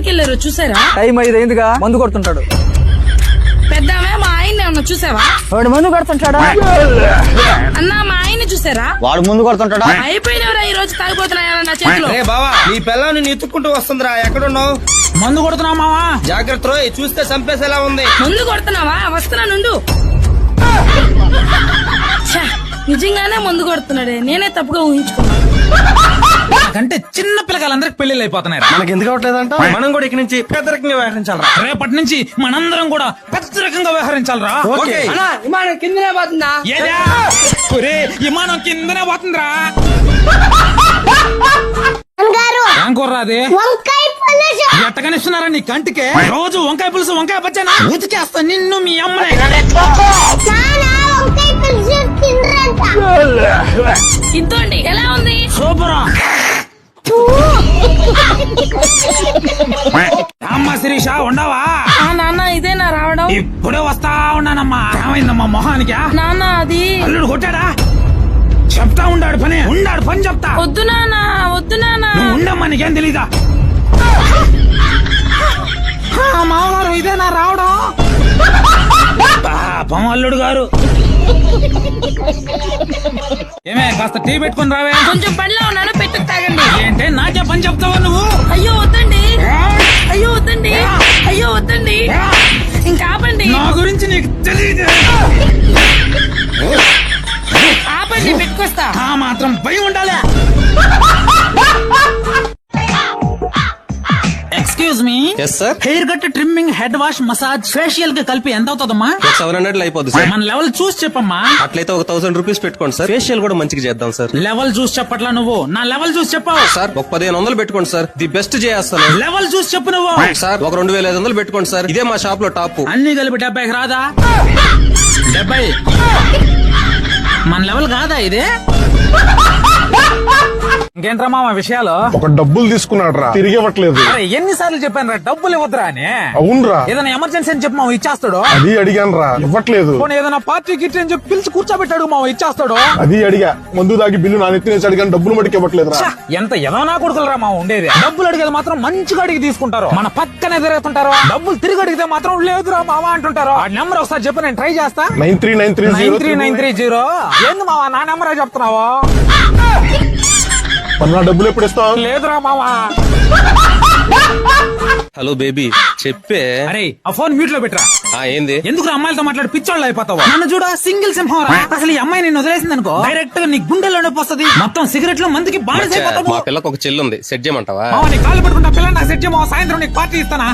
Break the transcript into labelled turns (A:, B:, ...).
A: ఎక్కడికి వెళ్ళారో చూసారా?
B: టైం 5 అయిందిగా, మందు కొడుతుంటాడు.
A: పెద్దామే మా ఆయన ఏమన్నా చూసావా?
B: వాడు మందు కొడుతుంటాడా?
A: అన్నా మా ఆయన చూసారా?
C: వాడు ముందు కొడుతుంటాడా?
A: అయిపోయినవరా ఈ రోజు తాగిపోతున్నాయా నా చేతిలో.
D: బావా నీ పిల్లని నీ ఎత్తుక్కుంటూ వస్తుందిరా, ఎక్కడున్నావు?
B: మందు కొడుతున్నావు మావా?
D: జాగ్రత్త రోయ్, చూస్తే చంపేసేలా ఉంది.
A: ముందు కొడుతున్నావా? వస్తున్నా నుండు. ఛ, నిజంగానే ముందు కొడుతున్నాడే, నేనే తప్పుగా ఊహించుకున్నా.
E: అంటే చిన్న పిల్లగాళ్ళందరికి పెళ్లిళ్ళు అయిపోతున్నాయి.
D: మనకి ఎందుకు అవట్లేదంట? మనం కూడా ఇక్కడి నుంచి పెద్ద రకంగా వ్యవహరించాలరా.
E: రేపటి నుంచి మనందరం కూడా పెద్ద రకంగా వ్యవహరించాలరా.
D: ఓకే.
A: విమానం కిందనే పోతుందా?
E: ఏదా? ఒరే, విమానం కిందనే పోతుందిరా. ఏం కూర అది? ఎట్టకనిస్తున్నారా నీ కంటికే? రోజు వంకాయ పులుసు వంకాయ పచ్చానా ఉతికేస్తా నిన్ను మీ అమ్మని.
A: ఇద్దండి, ఎలా ఉంది?
E: సూపరా. అమ్మ శిరీష ఉండవా?
A: నాన్న ఇదేనా రావడం?
E: ఇప్పుడే వస్తా ఉన్నానమ్మా. ఏమైందమ్మా మొహానికి?
A: నాన్న అది
E: అల్లుడు కొట్టాడా? చెప్తా ఉండాడు పని చెప్తా.
A: వద్దు నాన్న, వద్దు నాన్న.
E: నువ్వు ఉండమ్మా, నీకేం తెలీదా? మామగారు ఇదేనా రావడం? పాపం అల్లుడు గారు. ఏమే కాస్త టీ పెట్టుకుని రావే.
A: కొంచెం పనిలో ఉన్నాను, పెట్టు తాగండి.
E: ఏంటే నాకే పని చెప్తావా నువ్వు?
A: అయ్యో వద్దండి, అయ్యో వద్దండి, అయ్యో వద్దండి, ఇంకా ఆపండి.
E: నా గురించి నీకు తెలియదు.
A: ఆపండి, పెట్టుకొస్తా.
E: ఆ మాత్రం భయం ఉండాలి. Excuse me.
F: Yes sir.
E: Haircut, trimming, head wash, massage, facial కి కలిపి ఎంత అవుతుందమ్మా?
F: 700 అయిపోద్ది సార్.
E: మన లెవెల్ చూసి చెప్పమ్మా.
F: అట్లయితే ఒక 1000 రూపీస్ పెట్టుకోండి సార్. ఫేషియల్ కూడా మంచిగా చేద్దాం సార్.
E: లెవెల్ చూసి చెప్పట్లా నువ్వు, నా లెవెల్ చూసి చెప్పావు.
F: సార్ ఒక 1500 పెట్టుకోండి సార్, ది బెస్ట్ చేస్తాను.
E: లెవెల్ చూసి చెప్పు నువ్వు.
F: సార్ ఒక 2500 పెట్టుకోండి సార్, ఇదే మా షాప్ లో టాప్.
E: అన్ని కలిపి 70కి రాదా? 70 మన లెవెల్ కాదా ఇదే? ఇంకేంట్రా మామ విషయాలు?
G: ఒక డబ్బులు తీసుకున్నాడు రా, తిరిగి ఇవ్వట్లేదు.
E: అరే ఎన్నిసార్లు చెప్పాను రా డబ్బులు ఇవ్వద్దురా అని.
G: అవునరా,
E: ఏదైనా ఎమర్జెన్సీ అని చెప్పి మామ ఇచ్చేస్తాడు.
G: అది అడిగాను రా, ఇవ్వట్లేదు.
E: పోనీ ఏదైనా పార్టీ గిట్టి అని చెప్పి పిలిచి కూర్చోబెట్టాడు మామ ఇచ్చేస్తాడు.
G: అది అడిగా, మందు దాగి బిల్లు నా నెత్తినేసి అడిగాను, డబ్బులు మటుకు ఇవ్వట్లేదు రా.
E: ఛ, ఎంత ఎదవనా కొడుకులరా మా ఉండేది. డబ్బులు అడిగేది మాత్రం మంచిగా అడిగి తీసుకుంటారు, మన పక్కనే తిరుగుతుంటారు. డబ్బులు తిరిగి అడిగితే మాత్రం లేదురా మామ అంటుంటారు. ఆ నెంబర్ ఒకసారి చెప్పి నేను ట్రై చేస్తా.
G: 9393093930.
E: ఏంది మామ నా నెంబరే చెప్తున్నావా?
G: నా డబ్బులు ఎప్పుడు ఇస్తావు?
E: లేదురా మామ.
F: హలో బేబీ చెప్పే.
E: అరే ఆ ఫోన్ మ్యూట్ లో పెట్టరా.
F: ఏంది?
E: ఎందుకు అమ్మాయిలతో మాట్లాడి పిచ్చోళ్ళు అయిపోతావు? నన్ను చూడ సింగిల్ సింహం రా. అసలు ఈ అమ్మాయి నిన్ను వదిలేసింది అనుకో, డైరెక్ట్ గా నీ గుండెల్లో నొప్పి వస్తుంది. మొత్తం సిగరెట్ లో మందికి బానిస అయిపోతావు.
F: మా పిల్లకి ఒక చెల్లి ఉంది, సెట్ చేయమంటావా?
E: నీ కాళ్ళు పట్టుకుంటా పిల్లలు నాకు సెట్ చేయమో, సాయంత్రం నీకు పార్టీ ఇస్తానా?